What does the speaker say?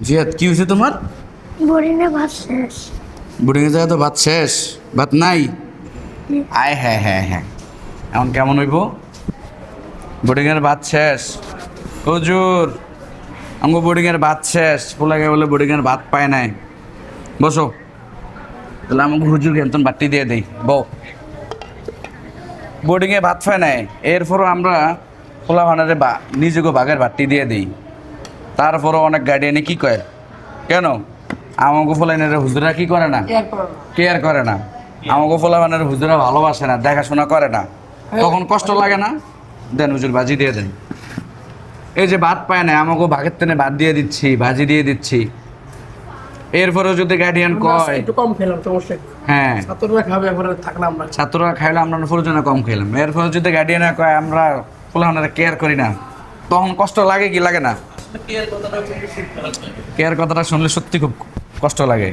জিয়াদ কি হয়েছে তোমার? বোরিংয়ে ভাত শেষ। বোর্ডিংয়ে যায় তো ভাত শেষ, ভাত নাই। আয় হ্যাঁ হ্যাঁ হ্যাঁ, এখন কেমন হইব? বোর্ডিংয়ের ভাত শেষ। হুজুর, আমাকে বোর্ডিংয়ের ভাত শেষ, পোলাকে বলে বোর্ডিংয়ের ভাত পায় নাই। বসো, তাহলে আমাকে হুজুরকে একজন বাটি দিয়ে দেই। বউ, বোর্ডিংয়ে ভাত পায় নাই, এরপরও আমরা পোলা ভানারে নিজেকে বাঘের বাটি দিয়ে দিই। তারপরও অনেক গার্ডিয়ানে কি কয়, কেন আমাকে ফলাইনের হুজুরা কি করে না, কেয়ার করে না, আমাকে ফলাইনের হুজুরা ভালোবাসে না, দেখাশোনা করে না, তখন কষ্ট লাগে না? দেন হুজুর ভাজি দিয়ে দেন। এই যে ভাত পায় না, আমাকে ভাগের টেনে ভাত দিয়ে দিচ্ছি, ভাজি দিয়ে দিচ্ছি, এরপরেও যদি গার্ডিয়ান কয় একটু কম খেলাম, সমস্যা কি? হ্যাঁ ছাত্ররা খাবে, এখন থাকলাম না। ছাত্ররা খাইলে আমরা ফরজনে কম খেলাম, এরপরে যদি গার্ডিয়ানে কয় আমরা ফলাইনের কেয়ার করি না, তখন কষ্ট লাগে কি লাগে না? কেয়ার কথাটা শুনলে সত্যি খুব কষ্ট লাগে।